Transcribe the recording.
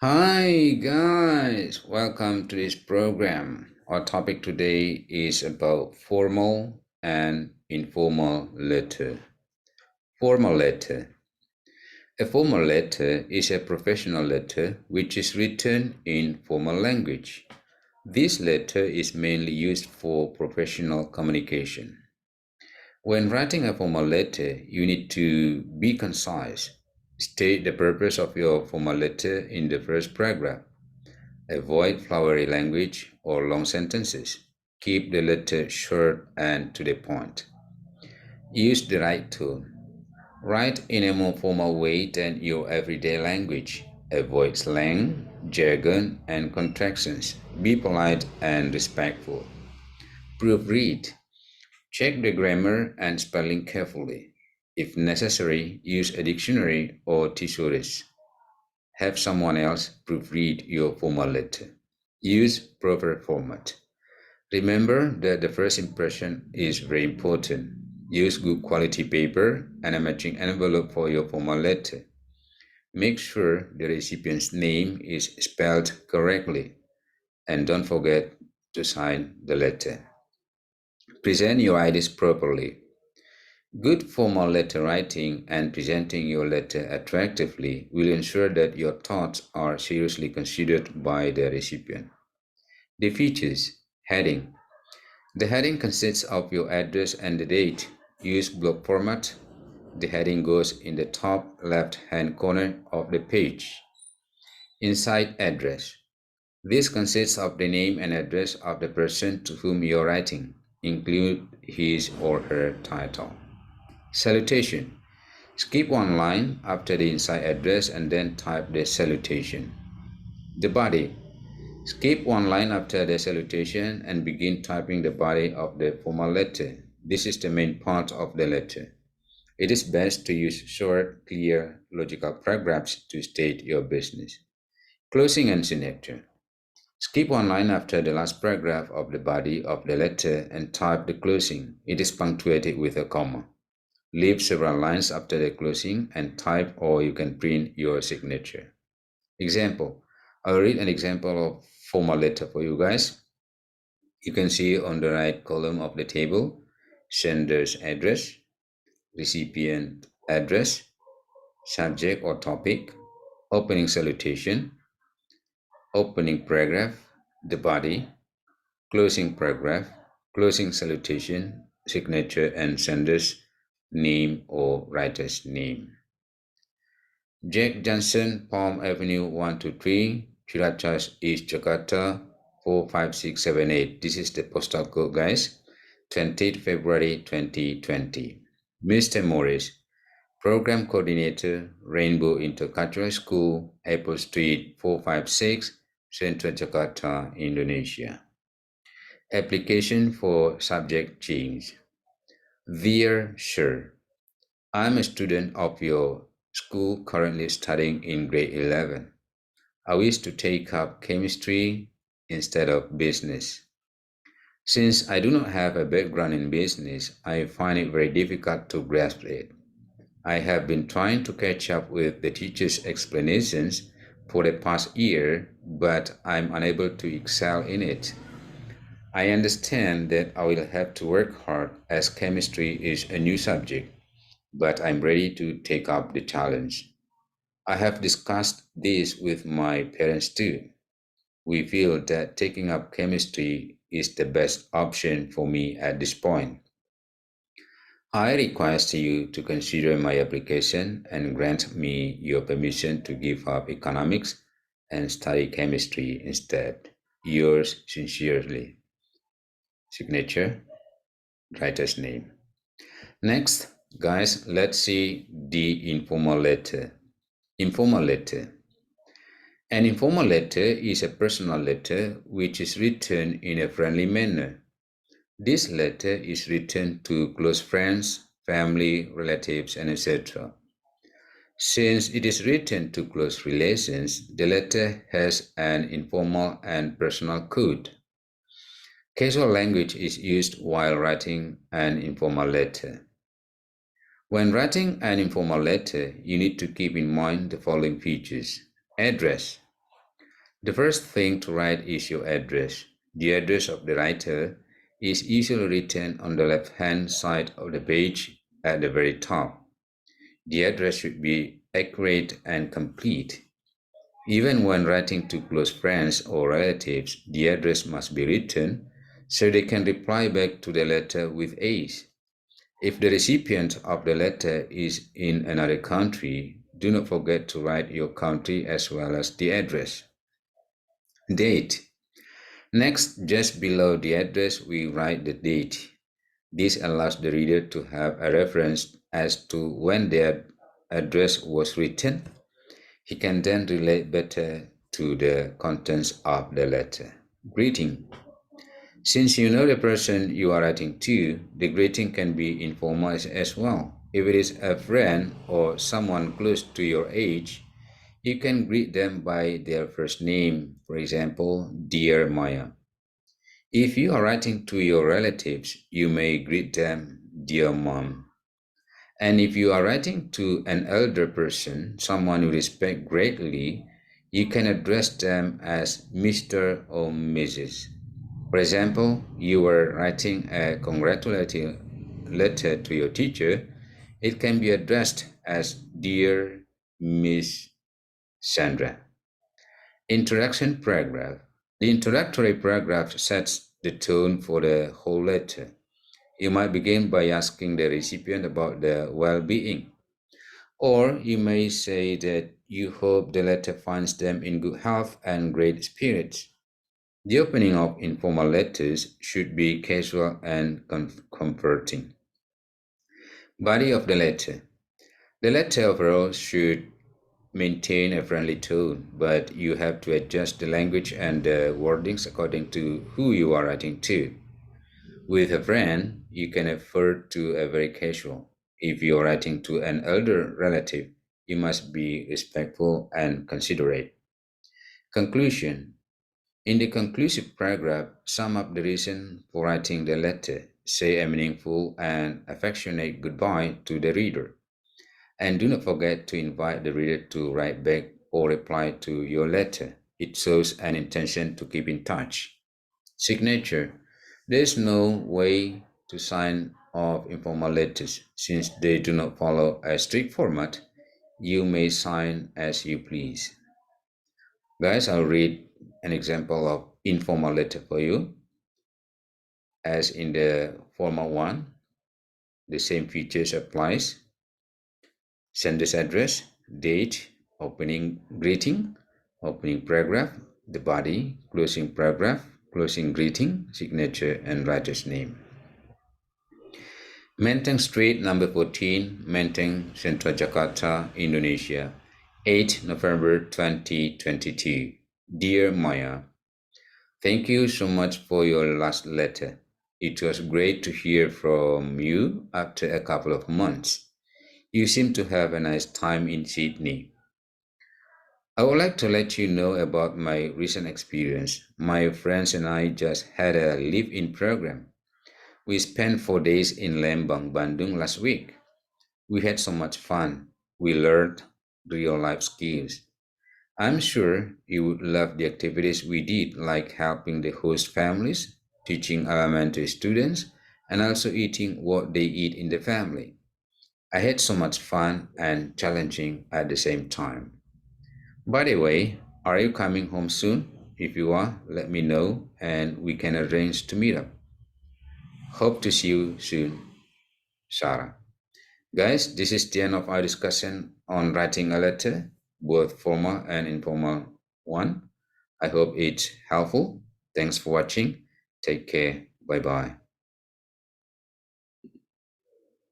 Hi guys, welcome to this program. Our topic today is about formal and informal letter. Formal letter. A formal letter is a professional letter which is written in formal language. This letter is mainly used for professional communication. When writing a formal letter, you need to be concise. State the purpose of your formal letter in the first paragraph. Avoid flowery language or long sentences. Keep the letter short and to the point. Use the right tone. Write in a more formal way than your everyday language. Avoid slang, jargon, and contractions. Be polite and respectful. Proofread. Check the grammar and spelling carefully. If necessary, use a dictionary or thesaurus. Have someone else proofread your formal letter. Use proper format. Remember that the first impression is very important. Use good quality paper and a matching envelope for your formal letter. Make sure the recipient's name is spelled correctly and don't forget to sign the letter. Present your ideas properly. Good formal letter writing and presenting your letter attractively will ensure that your thoughts are seriously considered by the recipient. The features. Heading. The heading consists of your address and the date. Use block format. The heading goes in the top left-hand corner of the page. Inside address. This consists of the name and address of the person to whom you are writing. Include his or her title. Salutation. Skip one line after the inside address and then type the salutation. The body. Skip one line after the salutation and begin typing the body of the formal letter. This is the main part of the letter. It is best to use short, clear, logical paragraphs to state your business. Closing and signature. Skip one line after the last paragraph of the body of the letter and type the closing. It is punctuated with a comma. Leave several lines after the closing and type or you can print your signature. Example. I'll read an example of formal letter for you guys. You can see on the right column of the table, sender's address, recipient address, subject or topic, opening salutation, opening paragraph, the body, closing paragraph, closing salutation, signature, and sender's name or writer's name. Jack Johnson, Palm Avenue 123, Ciracas, East Jakarta, 45678. This is the postal code, guys. 20th February 2020. Mr. Morris, Program Coordinator, Rainbow Intercultural School, Apple Street, 456, Central Jakarta, Indonesia. Application for subject change. Dear Sir, I'm a student of your school currently studying in grade 11. I wish to take up chemistry instead of business. Since I do not have a background in business, I find it very difficult to grasp it. I have been trying to catch up with the teacher's explanations for the past year, but I'm unable to excel in it. I understand that I will have to work hard as chemistry is a new subject, but I'm ready to take up the challenge. I have discussed this with my parents too. We feel that taking up chemistry is the best option for me at this point. I request you to consider my application and grant me your permission to give up economics and study chemistry instead. Yours sincerely. Signature, writer's name. Next, guys, let's see the informal letter. Informal letter. An informal letter is a personal letter which is written in a friendly manner. This letter is written to close friends, family, relatives, and etc. Since it is written to close relations, the letter has an informal and personal code. Casual language is used while writing an informal letter. When writing an informal letter, you need to keep in mind the following features. Address. The first thing to write is your address. The address of the writer is usually written on the left-hand side of the page at the very top. The address should be accurate and complete. Even when writing to close friends or relatives, the address must be written so they can reply back to the letter with ease. If the recipient of the letter is in another country, do not forget to write your country as well as the address. Date. Next, just below the address, we write the date. This allows the reader to have a reference as to when the address was written. He can then relate better to the contents of the letter. Greeting. Since you know the person you are writing to, the greeting can be informal as well. If it is a friend or someone close to your age, you can greet them by their first name, for example, Dear Maya. If you are writing to your relatives, you may greet them, Dear Mom. And if you are writing to an elder person, someone you respect greatly, you can address them as Mr. or Mrs. For example, you were writing a congratulatory letter to your teacher, it can be addressed as Dear Miss Sandra. Introduction paragraph. The introductory paragraph sets the tone for the whole letter. You might begin by asking the recipient about their well being, or you may say that you hope the letter finds them in good health and great spirits. The opening of informal letters should be casual and comforting. Body of the letter. The letter overall should maintain a friendly tone, but you have to adjust the language and the wordings according to who you are writing to. With a friend, you can afford to a very casual. If you are writing to an elder relative, you must be respectful and considerate. Conclusion. In the conclusive paragraph, sum up the reason for writing the letter. Say a meaningful and affectionate goodbye to the reader. And do not forget to invite the reader to write back or reply to your letter. It shows an intention to keep in touch. Signature. There is no way to sign off informal letters since they do not follow a strict format. You may sign as you please. Guys, I'll read an example of informal letter for you. As in the formal one, the same features applies. Sender's address, date, opening greeting, opening paragraph, the body, closing paragraph, closing greeting, signature, and writer's name. Menteng Street, number 14, Menteng, Central Jakarta, Indonesia, 8 November 2022. Dear Maya, thank you so much for your last letter. It was great to hear from you after a couple of months. You seem to have a nice time in Sydney. I would like to let you know about my recent experience. My friends and I just had a live-in program. We spent 4 days in Lembang, Bandung last week. We had so much fun. We learned real-life skills. I'm sure you would love the activities we did, like helping the host families, teaching elementary students, and also eating what they eat in the family. I had so much fun and challenging at the same time. By the way, are you coming home soon? If you are, let me know and we can arrange to meet up. Hope to see you soon, Sarah. Guys, this is the end of our discussion on writing a letter, both formal and informal one. I hope it's helpful. Thanks for watching. Take care. Bye bye.